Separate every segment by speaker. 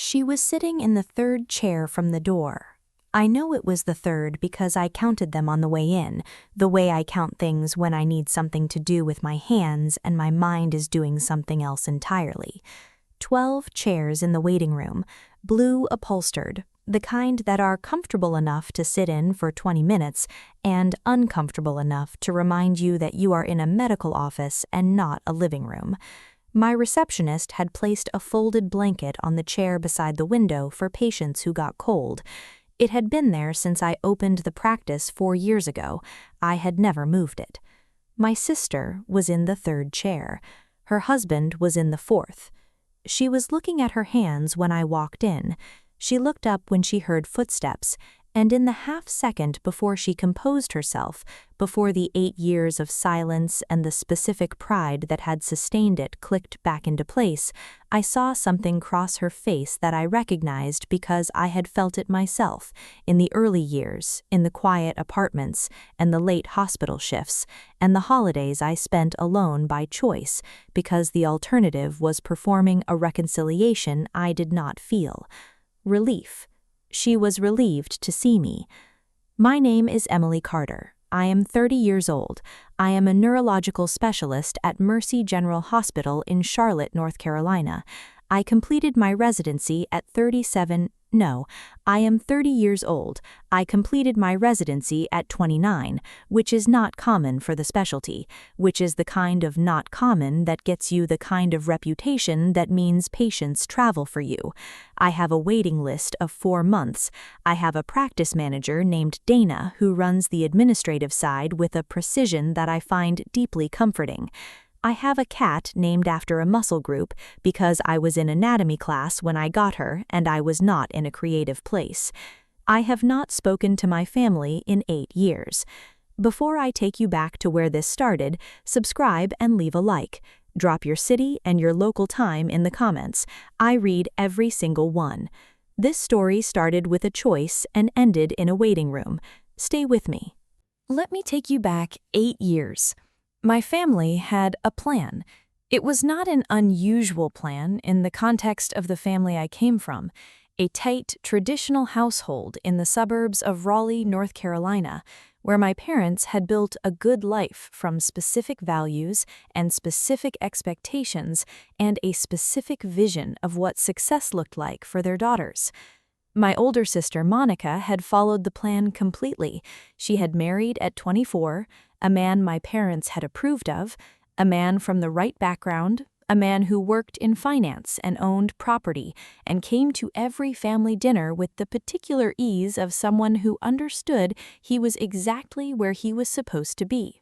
Speaker 1: She was sitting in the third chair from the door. I know it was the third because I counted them on the way in, the way I count things when I need something to do with my hands and my mind is doing something else entirely. 12 chairs in the waiting room, blue upholstered, the kind that are comfortable enough to sit in for 20 minutes and uncomfortable enough to remind you that you are in a medical office and not a living room. My receptionist had placed a folded blanket on the chair beside the window for patients who got cold. It had been there since I opened the practice 4 years ago. I had never moved it. My sister was in the third chair. Her husband was in the fourth. She was looking at her hands when I walked in. She looked up when she heard footsteps, and in the half-second before she composed herself, before the 8 years of silence and the specific pride that had sustained it clicked back into place, I saw something cross her face that I recognized because I had felt it myself, in the early years, in the quiet apartments, and the late hospital shifts, and the holidays I spent alone by choice, because the alternative was performing a reconciliation I did not feel. Relief. She was relieved to see me. My name is Emily Carter. I am 30 years old. I am a neurological specialist at Mercy General Hospital in Charlotte, North Carolina. I completed my residency at 30 years old. I completed my residency at 29, which is not common for the specialty, which is the kind of not common that gets you the kind of reputation that means patients travel for you. I have a waiting list of 4 months. I have a practice manager named Dana who runs the administrative side with a precision that I find deeply comforting. I have a cat named after a muscle group because I was in anatomy class when I got her and I was not in a creative place. I have not spoken to my family in 8 years. Before I take you back to where this started, subscribe and leave a like. Drop your city and your local time in the comments. I read every single one. This story started with a choice and ended in a waiting room. Stay with me. Let me take you back 8 years. My family had a plan. It was not an unusual plan in the context of the family I came from, a tight, traditional household in the suburbs of Raleigh, North Carolina, where my parents had built a good life from specific values and specific expectations and a specific vision of what success looked like for their daughters. My older sister, Monica, had followed the plan completely. She had married at 24, a man my parents had approved of, a man from the right background, a man who worked in finance and owned property and came to every family dinner with the particular ease of someone who understood he was exactly where he was supposed to be.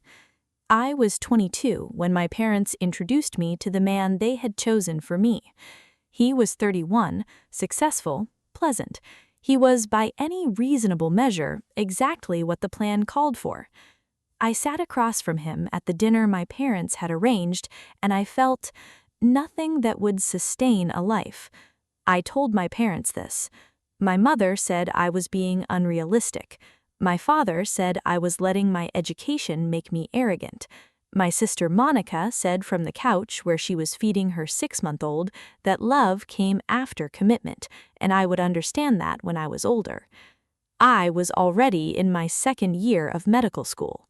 Speaker 1: I was 22 when my parents introduced me to the man they had chosen for me. He was 31, successful, pleasant. He was, by any reasonable measure, exactly what the plan called for. I sat across from him at the dinner my parents had arranged, and I felt nothing that would sustain a life. I told my parents this. My mother said I was being unrealistic. My father said I was letting my education make me arrogant. My sister Monica said from the couch where she was feeding her 6-month-old that love came after commitment, and I would understand that when I was older. I was already in my 2nd year of medical school.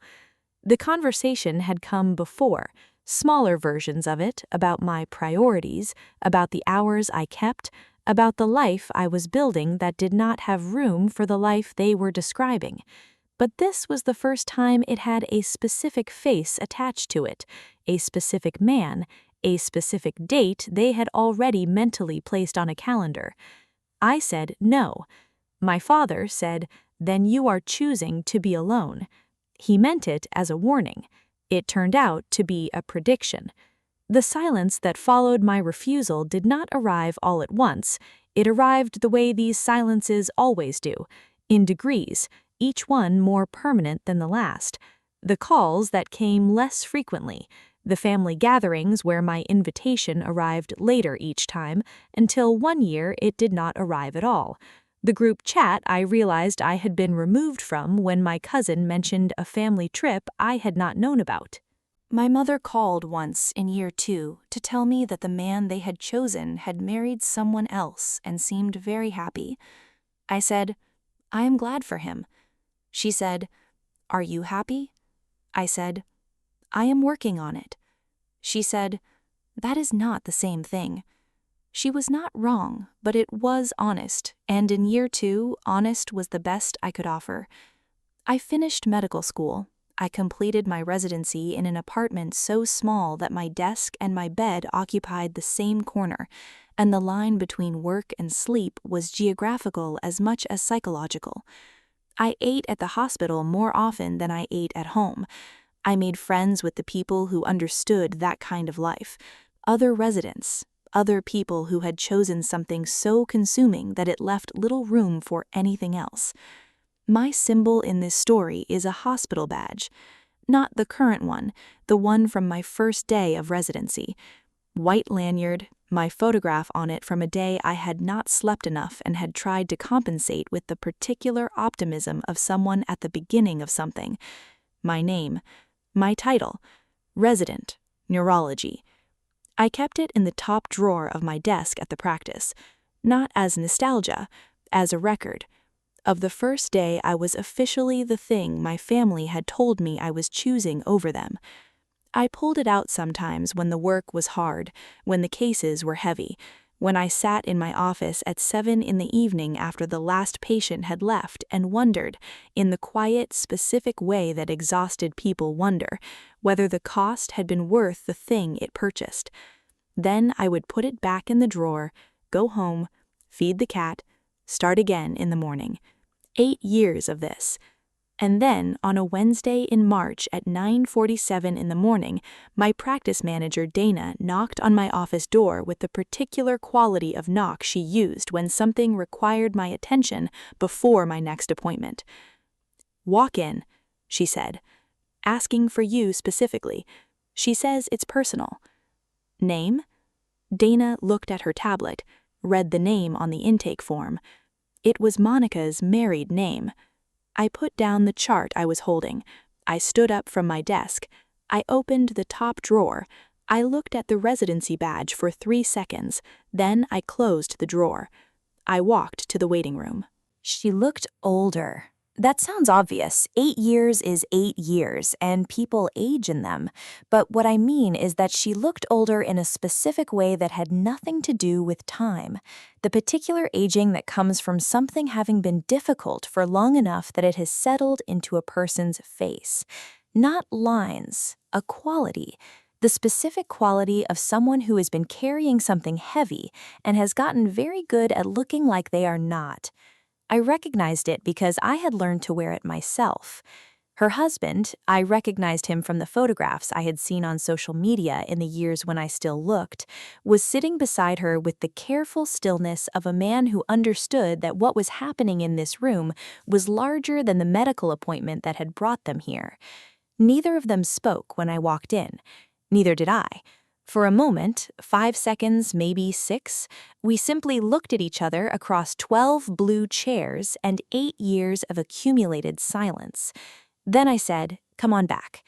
Speaker 1: The conversation had come before, smaller versions of it about my priorities, about the hours I kept, about the life I was building that did not have room for the life they were describing. But this was the first time it had a specific face attached to it, a specific man, a specific date they had already mentally placed on a calendar. I said no. My father said, "Then you are choosing to be alone." He meant it as a warning. It turned out to be a prediction. The silence that followed my refusal did not arrive all at once. It arrived the way these silences always do, in degrees, each one more permanent than the last. The calls that came less frequently, the family gatherings where my invitation arrived later each time, until one year it did not arrive at all. The group chat I realized I had been removed from when my cousin mentioned a family trip I had not known about. My mother called once in year 2 to tell me that the man they had chosen had married someone else and seemed very happy. I said, I am glad for him. She said, Are you happy? I said, I am working on it. She said, That is not the same thing. She was not wrong, but it was honest, and in year 2, honest was the best I could offer. I finished medical school. I completed my residency in an apartment so small that my desk and my bed occupied the same corner, and the line between work and sleep was geographical as much as psychological. I ate at the hospital more often than I ate at home. I made friends with the people who understood that kind of life, other residents, other people who had chosen something so consuming that it left little room for anything else. My symbol in this story is a hospital badge. Not the current one, the one from my first day of residency. White lanyard, my photograph on it from a day I had not slept enough and had tried to compensate with the particular optimism of someone at the beginning of something. My name, my title, resident, neurology. I kept it in the top drawer of my desk at the practice, not as nostalgia, as a record of the first day I was officially the thing my family had told me I was choosing over them. I pulled it out sometimes when the work was hard, when the cases were heavy, when I sat in my office at 7 in the evening after the last patient had left and wondered, in the quiet, specific way that exhausted people wonder, whether the cost had been worth the thing it purchased. Then I would put it back in the drawer, go home, feed the cat, start again in the morning. 8 years of this. And then, on a Wednesday in March at 9:47 in the morning, my practice manager Dana knocked on my office door with the particular quality of knock she used when something required my attention before my next appointment. Walk in, she said, asking for you specifically. She says it's personal. Name? Dana looked at her tablet, read the name on the intake form. It was Monica's married name. I put down the chart I was holding. I stood up from my desk. I opened the top drawer. I looked at the residency badge for 3 seconds. Then I closed the drawer. I walked to the waiting room. She looked older. That sounds obvious. 8 years is 8 years, and people age in them. But what I mean is that she looked older in a specific way that had nothing to do with time. The particular aging that comes from something having been difficult for long enough that it has settled into a person's face. Not lines, a quality. The specific quality of someone who has been carrying something heavy and has gotten very good at looking like they are not. I recognized it because I had learned to wear it myself. Her husband, I recognized him from the photographs I had seen on social media in the years when I still looked, was sitting beside her with the careful stillness of a man who understood that what was happening in this room was larger than the medical appointment that had brought them here. Neither of them spoke when I walked in. Neither did I. For a moment, 5 seconds, maybe 6, we simply looked at each other across 12 blue chairs and 8 years of accumulated silence. Then I said, "Come on back."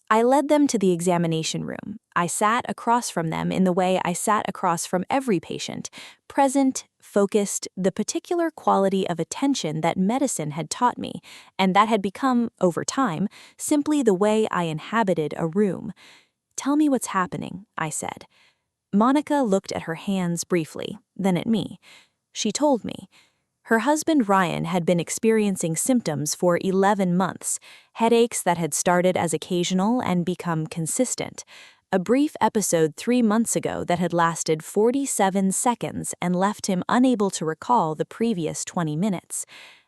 Speaker 1: I led them to the examination room. I sat across from them in the way I sat across from every patient, present, focused, the particular quality of attention that medicine had taught me, and that had become, over time, simply the way I inhabited a room. "Tell me what's happening," I said. Monica looked at her hands briefly, then at me. She told me. Her husband Ryan had been experiencing symptoms for 11 months, headaches that had started as occasional and become consistent. A brief episode 3 months ago that had lasted 47 seconds and left him unable to recall the previous 20 minutes.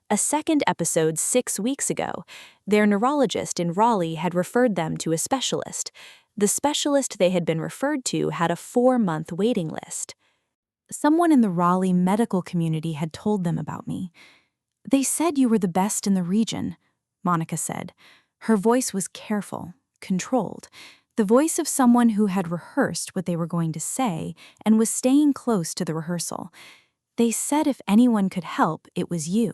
Speaker 1: A second episode 6 weeks ago. Their neurologist in Raleigh had referred them to a specialist. The specialist they had been referred to had a 4-month waiting list. Someone in the Raleigh medical community had told them about me. "They said you were the best in the region," Monica said. Her voice was careful, controlled, the voice of someone who had rehearsed what they were going to say and was staying close to the rehearsal. "They said if anyone could help, it was you."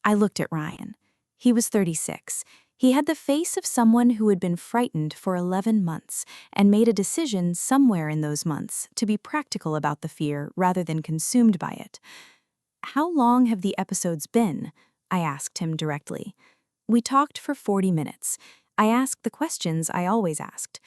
Speaker 1: I looked at Ryan. He was 36. He had the face of someone who had been frightened for 11 months and made a decision somewhere in those months to be practical about the fear rather than consumed by it. "How long have the episodes been?" I asked him directly. We talked for 40 minutes. I asked the questions I always asked.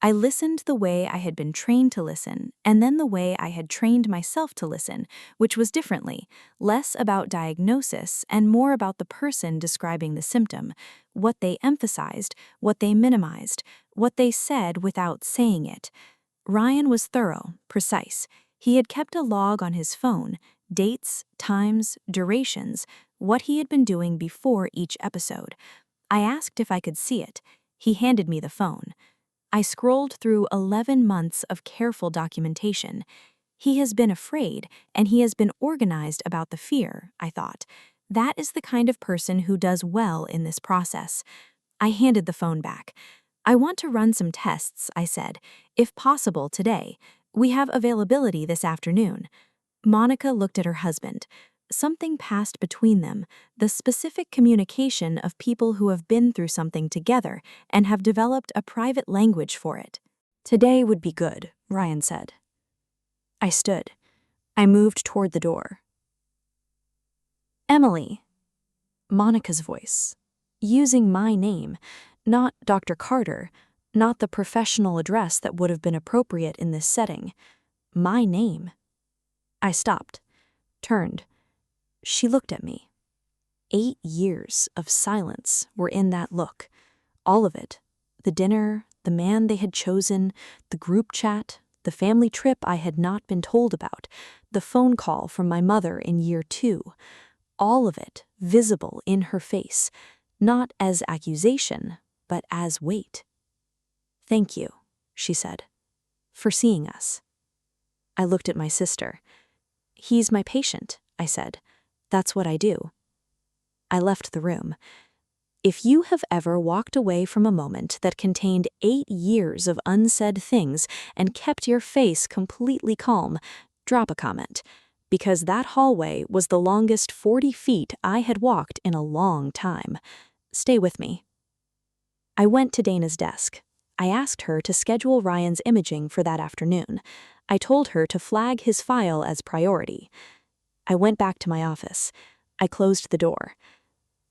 Speaker 1: I listened the way I had been trained to listen, and then the way I had trained myself to listen, which was differently, less about diagnosis and more about the person describing the symptom, what they emphasized, what they minimized, what they said without saying it. Ryan was thorough, precise. He had kept a log on his phone, dates, times, durations, what he had been doing before each episode. I asked if I could see it. He handed me the phone. I scrolled through 11 months of careful documentation. He has been afraid, and he has been organized about the fear, I thought. That is the kind of person who does well in this process. I handed the phone back. "I want to run some tests," I said, "if possible today. We have availability this afternoon." Monica looked at her husband. Something passed between them, the specific communication of people who have been through something together and have developed a private language for it. "Today would be good," Ryan said. I stood. I moved toward the door. "Emily." Monica's voice. Using my name, not Dr. Carter, not the professional address that would have been appropriate in this setting. My name. I stopped, turned. She looked at me. 8 years of silence were in that look. All of it. The dinner, the man they had chosen, the group chat, the family trip I had not been told about, the phone call from my mother in year 2. All of it visible in her face, not as accusation, but as weight. "Thank you," she said, "for seeing us." I looked at my sister. "He's my patient," I said. "That's what I do." I left the room. If you have ever walked away from a moment that contained 8 years of unsaid things and kept your face completely calm, drop a comment, because that hallway was the longest 40 feet I had walked in a long time. Stay with me. I went to Dana's desk. I asked her to schedule Ryan's imaging for that afternoon. I told her to flag his file as priority. I went back to my office. I closed the door.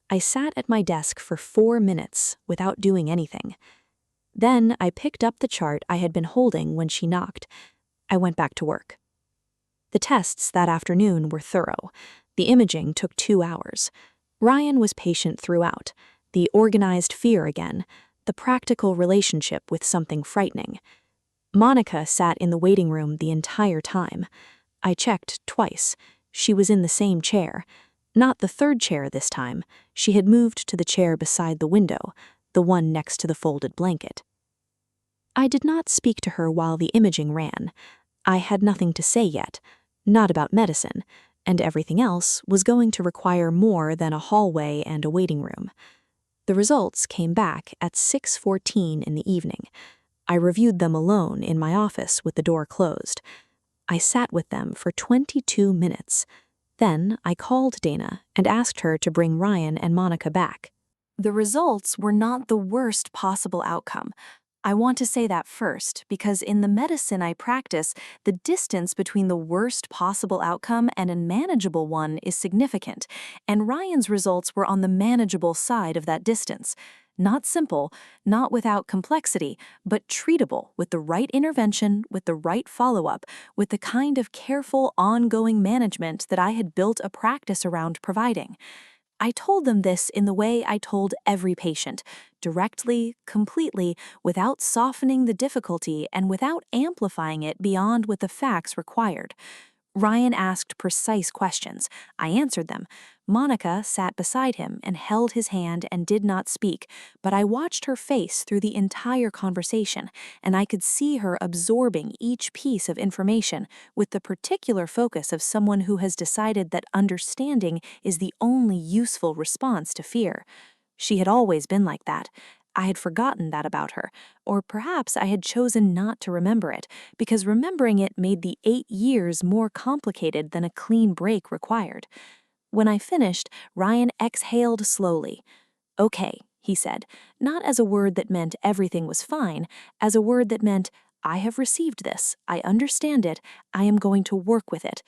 Speaker 1: I sat at my desk for 4 minutes without doing anything. Then I picked up the chart I had been holding when she knocked. I went back to work. The tests that afternoon were thorough. The imaging took 2 hours. Ryan was patient throughout. The organized fear again. The practical relationship with something frightening. Monica sat in the waiting room the entire time. I checked twice. She was in the same chair. Not the third chair this time. She had moved to the chair beside the window, the one next to the folded blanket. I did not speak to her while the imaging ran. I had nothing to say yet, not about medicine, and everything else was going to require more than a hallway and a waiting room. The results came back at 6:14 in the evening. I reviewed them alone in my office with the door closed. I sat with them for 22 minutes. Then I called Dana and asked her to bring Ryan and Monica back. The results were not the worst possible outcome. I want to say that first, because in the medicine I practice, the distance between the worst possible outcome and a manageable one is significant, and Ryan's results were on the manageable side of that distance. Not simple, not without complexity, but treatable with the right intervention, with the right follow-up, with the kind of careful, ongoing management that I had built a practice around providing. I told them this in the way I told every patient, directly, completely, without softening the difficulty and without amplifying it beyond what the facts required. Ryan asked precise questions. I answered them. Monica sat beside him and held his hand and did not speak, but I watched her face through the entire conversation, and I could see her absorbing each piece of information with the particular focus of someone who has decided that understanding is the only useful response to fear. She had always been like that. I had forgotten that about her, or perhaps I had chosen not to remember it, because remembering it made the 8 years more complicated than a clean break required. When I finished, Ryan exhaled slowly. "Okay," he said, not as a word that meant everything was fine, as a word that meant, I have received this, I understand it, I am going to work with it.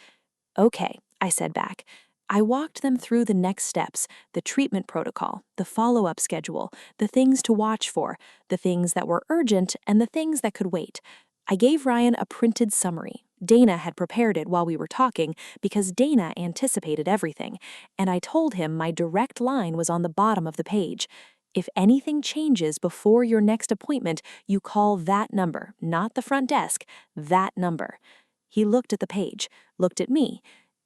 Speaker 1: Okay, I said back. I walked them through the next steps, the treatment protocol, the follow-up schedule, the things to watch for, the things that were urgent and the things that could wait. I gave Ryan a printed summary. Dana had prepared it while we were talking because Dana anticipated everything, and I told him my direct line was on the bottom of the page. If anything changes before your next appointment, you call that number, not the front desk, that number. He looked at the page, looked at me.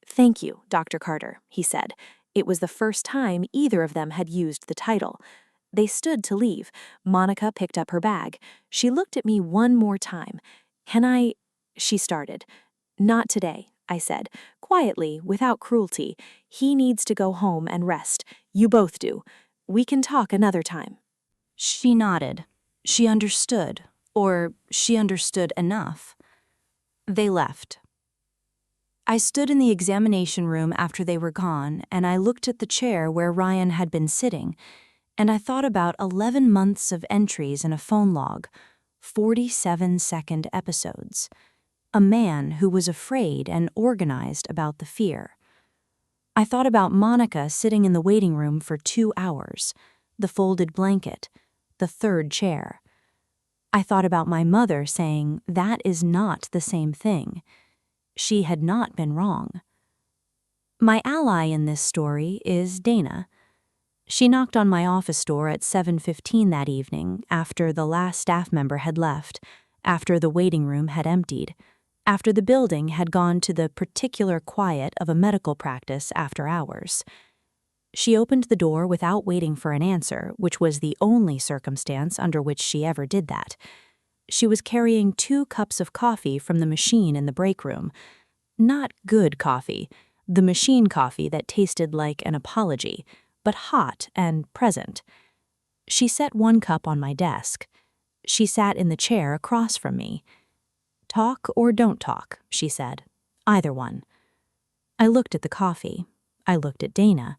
Speaker 1: Thank you, Dr. Carter, he said. It was the first time either of them had used the title. They stood to leave. Monica picked up her bag. She looked at me one more time. Can I? She started. Not today, I said, quietly, without cruelty. He needs to go home and rest. You both do. We can talk another time. She nodded. She understood, or she understood enough. They left. I stood in the examination room after they were gone, and I looked at the chair where Ryan had been sitting, and I thought about 11 months of entries in a phone log, 47-second episodes. A man who was afraid and organized about the fear. I thought about Monica sitting in the waiting room for 2 hours, the folded blanket, the third chair. I thought about my mother saying, that is not the same thing. She had not been wrong. My ally in this story is Dana. She knocked on my office door at 7:15 that evening after the last staff member had left, after the waiting room had emptied, after the building had gone to the particular quiet of a medical practice after hours. She opened the door without waiting for an answer, which was the only circumstance under which she ever did that. She was carrying 2 cups of coffee from the machine in the break room. Not good coffee, the machine coffee that tasted like an apology, but hot and present. She set 1 cup on my desk. She sat in the chair across from me. Talk or don't talk, she said. Either one. I looked at the coffee. I looked at Dana.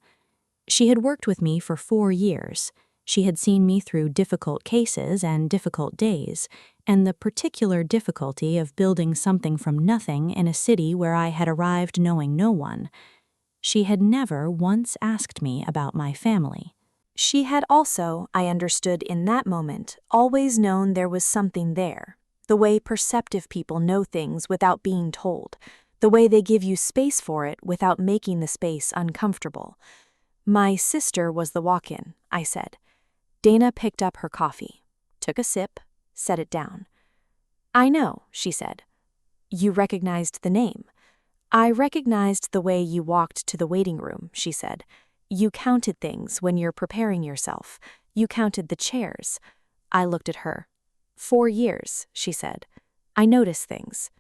Speaker 1: She had worked with me for 4 years. She had seen me through difficult cases and difficult days, and the particular difficulty of building something from nothing in a city where I had arrived knowing no one. She had never once asked me about my family. She had also, I understood in that moment, always known there was something there, the way perceptive people know things without being told, the way they give you space for it without making the space uncomfortable. My sister was the walk-in, I said. Dana picked up her coffee, took a sip, set it down. I know, she said. You recognized the name. I recognized the way you walked to the waiting room, she said. You counted things when you're preparing yourself. You counted the chairs. I looked at her. 4 years, she said. I notice things.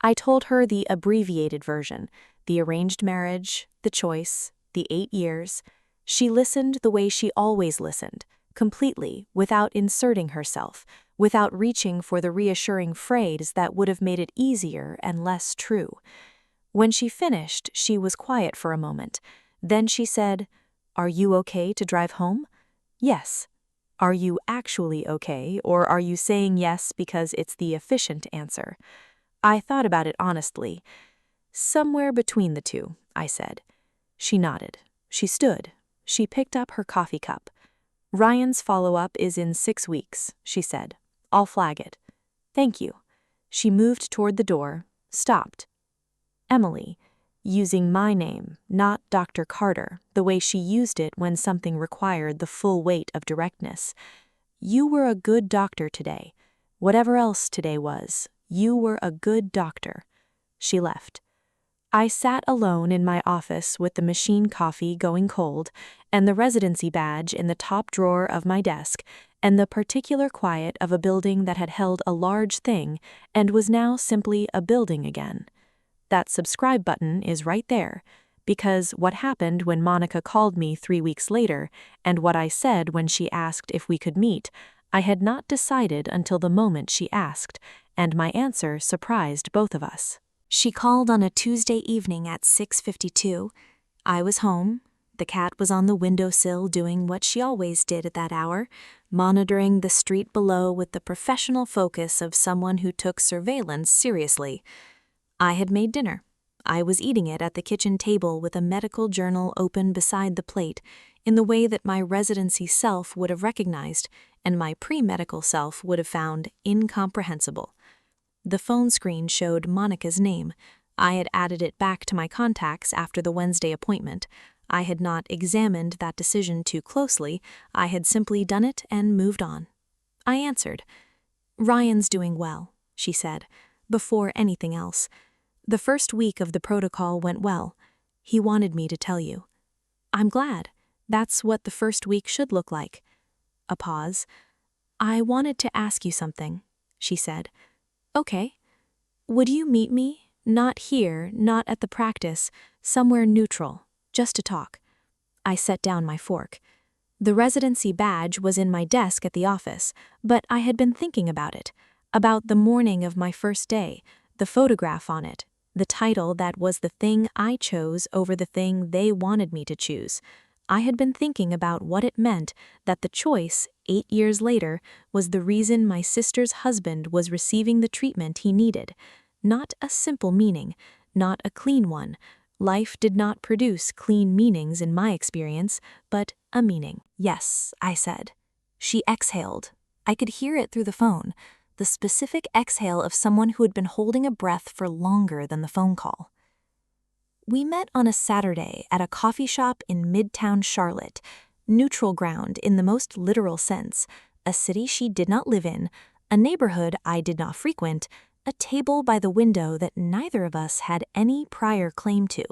Speaker 1: I told her the abbreviated version, the arranged marriage, the choice, the 8 years. She listened the way she always listened, completely, without inserting herself, without reaching for the reassuring phrase that would have made it easier and less true. When she finished, she was quiet for a moment. Then she said, Are you okay to drive home? Yes. Are you actually okay, or are you saying yes because it's the efficient answer? I thought about it honestly. Somewhere between the two, I said. She nodded. She stood. She picked up her coffee cup. Ryan's follow-up is in 6 weeks, she said. I'll flag it. Thank you. She moved toward the door, stopped. Emily, using my name, not Dr. Carter, the way she used it when something required the full weight of directness. You were a good doctor today. Whatever else today was, you were a good doctor. She left. I sat alone in my office with the machine coffee going cold and the residency badge in the top drawer of my desk and the particular quiet of a building that had held a large thing and was now simply a building again. That subscribe button is right there, because what happened when Monica called me 3 weeks later and what I said when she asked if we could meet, I had not decided until the moment she asked, and my answer surprised both of us. She called on a Tuesday evening at 6:52. I was home. The cat was on the windowsill doing what she always did at that hour, monitoring the street below with the professional focus of someone who took surveillance seriously. I had made dinner. I was eating it at the kitchen table with a medical journal open beside the plate, in the way that my residency self would have recognized and my pre-medical self would have found incomprehensible. The phone screen showed Monica's name. I had added it back to my contacts after the Wednesday appointment. I had not examined that decision too closely. I had simply done it and moved on. I answered. "Ryan's doing well," she said, before anything else. "The first week of the protocol went well. He wanted me to tell you." "I'm glad. That's what the first week should look like." A pause. "I wanted to ask you something," she said. "Okay. Would you meet me? Not here, not at the practice, somewhere neutral, just to talk." I set down my fork. The residency badge was in my desk at the office, but I had been thinking about it, about the morning of my first day, the photograph on it, the title that was the thing I chose over the thing they wanted me to choose. I had been thinking about what it meant that the choice, 8 years later, was the reason my sister's husband was receiving the treatment he needed. Not a simple meaning, not a clean one. Life did not produce clean meanings in my experience, but a meaning. "Yes," I said. She exhaled. I could hear it through the phone, the specific exhale of someone who had been holding a breath for longer than the phone call. "We met on a Saturday at a coffee shop in Midtown Charlotte, neutral ground in the most literal sense, a city she did not live in, a neighborhood I did not frequent, a table by the window that neither of us had any prior claim to.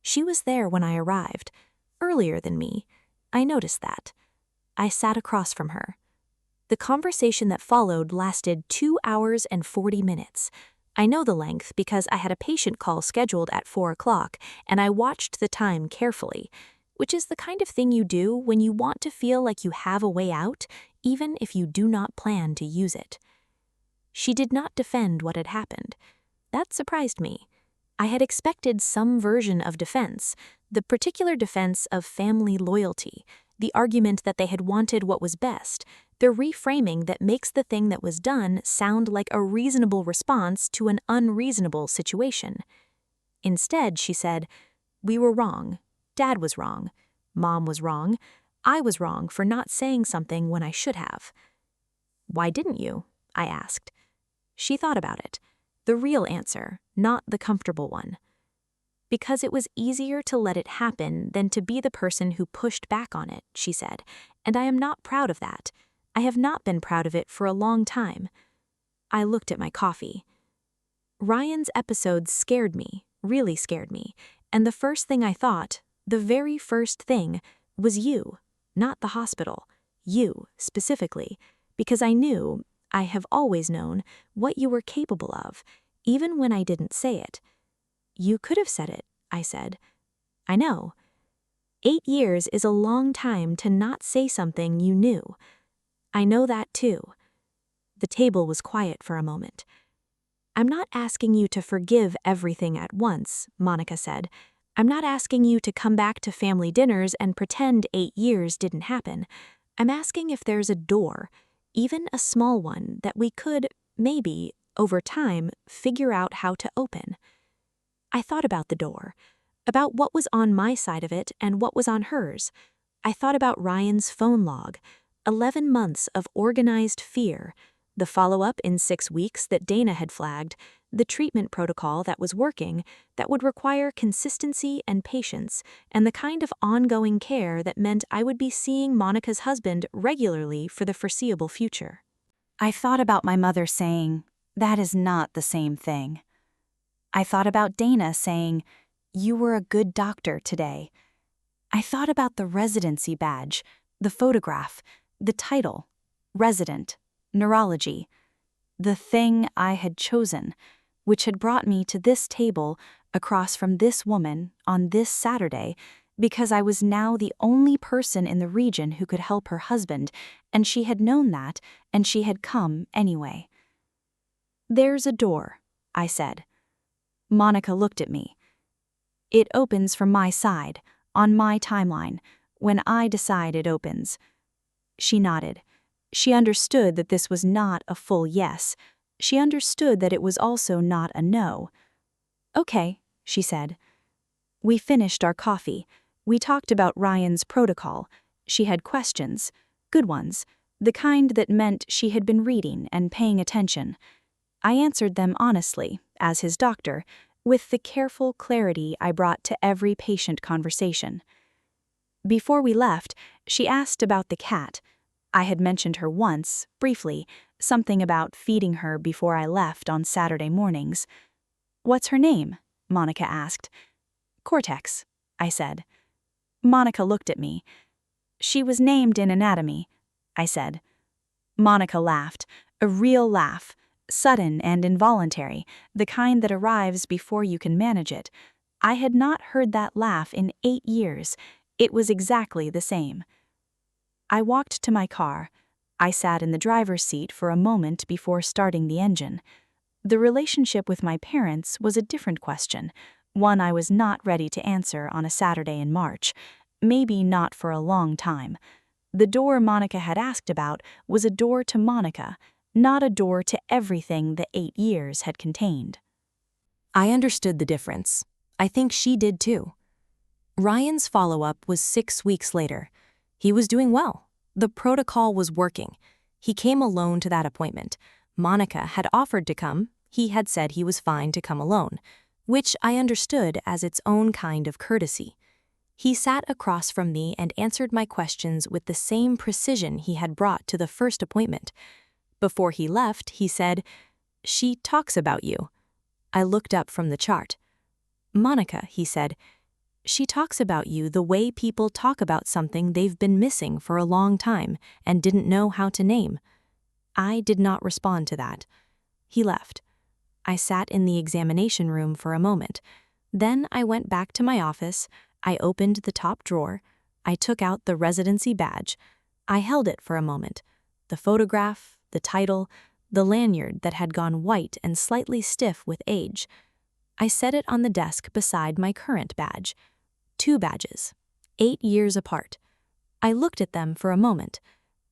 Speaker 1: She was there when I arrived, earlier than me. I noticed that. I sat across from her. The conversation that followed lasted 2 hours and 40 minutes. I know the length because I had a patient call scheduled at 4 o'clock, and I watched the time carefully, which is the kind of thing you do when you want to feel like you have a way out, even if you do not plan to use it. She did not defend what had happened. That surprised me. I had expected some version of defense, the particular defense of family loyalty, the argument that they had wanted what was best, the reframing that makes the thing that was done sound like a reasonable response to an unreasonable situation. Instead, she said, "We were wrong. Dad was wrong. Mom was wrong. I was wrong for not saying something when I should have." "Why didn't you?" I asked. She thought about it. The real answer, not the comfortable one. "Because it was easier to let it happen than to be the person who pushed back on it," she said, "and I am not proud of that. I have not been proud of it for a long time." I looked at my coffee. Ryan's episodes scared me, really scared me, and the first thing I thought, the very first thing, was you, not the hospital. You, specifically, because I knew, I have always known, what you were capable of, even when I didn't say it. "You could have said it," I said. "I know. 8 years is a long time to not say something you knew. I know that too." The table was quiet for a moment. "I'm not asking you to forgive everything at once," Monica said. "I'm not asking you to come back to family dinners and pretend 8 years didn't happen. I'm asking if there's a door, even a small one, that we could, maybe, over time, figure out how to open." I thought about the door, about what was on my side of it and what was on hers. I thought about Ryan's phone log, 11 months of organized fear, the follow-up in 6 weeks that Dana had flagged, the treatment protocol that was working, that would require consistency and patience, and the kind of ongoing care that meant I would be seeing Monica's husband regularly for the foreseeable future. I thought about my mother saying, "That is not the same thing." I thought about Dana saying, "You were a good doctor today." I thought about the residency badge, the photograph, the title, resident, neurology, the thing I had chosen, which had brought me to this table across from this woman on this Saturday, because I was now the only person in the region who could help her husband, and she had known that, and she had come anyway. "There's a door," I said. Monica looked at me. "It opens from my side, On my timeline, when I decide it opens. She nodded. She understood that this was not a full yes. She understood that it was also not a no. Okay, she said. We finished our coffee. We talked about Ryan's protocol. She had questions, good ones, the kind that meant she had been reading and paying attention. I answered them honestly, as his doctor, with the careful clarity I brought to every patient conversation. Before we left, she asked about the cat. I had mentioned her once, briefly, something about feeding her before I left on Saturday mornings. What's her name? Monica asked. Cortex, I said. Monica looked at me. She was named in anatomy, I said. Monica laughed, a real laugh, sudden and involuntary, the kind that arrives before you can manage it. I had not heard that laugh in 8 years. It was exactly the same. I walked to my car. I sat in the driver's seat for a moment before starting the engine. The relationship with my parents was a different question, one I was not ready to answer on a Saturday in March, maybe not for a long time. The door Monica had asked about was a door to Monica, not a door to everything the 8 years had contained. I understood the difference. I think she did too. Ryan's follow-up was 6 weeks later. He was doing well. The protocol was working. He came alone to that appointment. Monica had offered to come. He had said he was fine to come alone, which I understood as its own kind of courtesy. He sat across from me and answered my questions with the same precision he had brought to the first appointment. Before he left, he said, "She talks about you." I looked up from the chart. "Monica," he said, "she talks about you the way people talk about something they've been missing for a long time and didn't know how to name." I did not respond to that. He left. I sat in the examination room for a moment. Then I went back to my office. I opened the top drawer. I took out the residency badge. I held it for a moment. The photograph, the title, the lanyard that had gone white and slightly stiff with age. I set it on the desk beside my current badge. 2 badges, 8 years apart. I looked at them for a moment.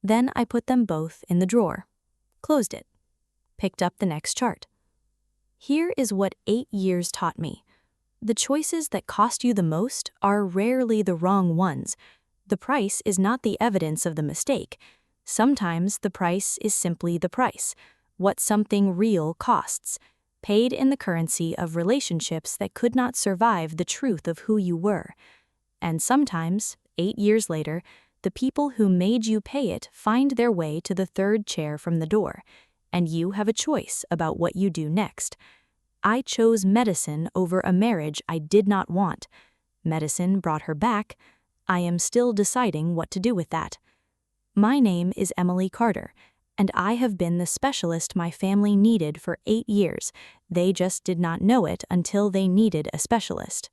Speaker 1: Then I put them both in the drawer, closed it, picked up the next chart. Here is what 8 years taught me. The choices that cost you the most are rarely the wrong ones. The price is not the evidence of the mistake. Sometimes the price is simply the price, what something real costs, paid in the currency of relationships that could not survive the truth of who you were. And sometimes, 8 years later, the people who made you pay it find their way to the 3rd chair from the door, and you have a choice about what you do next. I chose medicine over a marriage I did not want. Medicine brought her back. I am still deciding what to do with that. My name is Emily Carter, and I have been the specialist my family needed for 8 years. They just did not know it until they needed a specialist.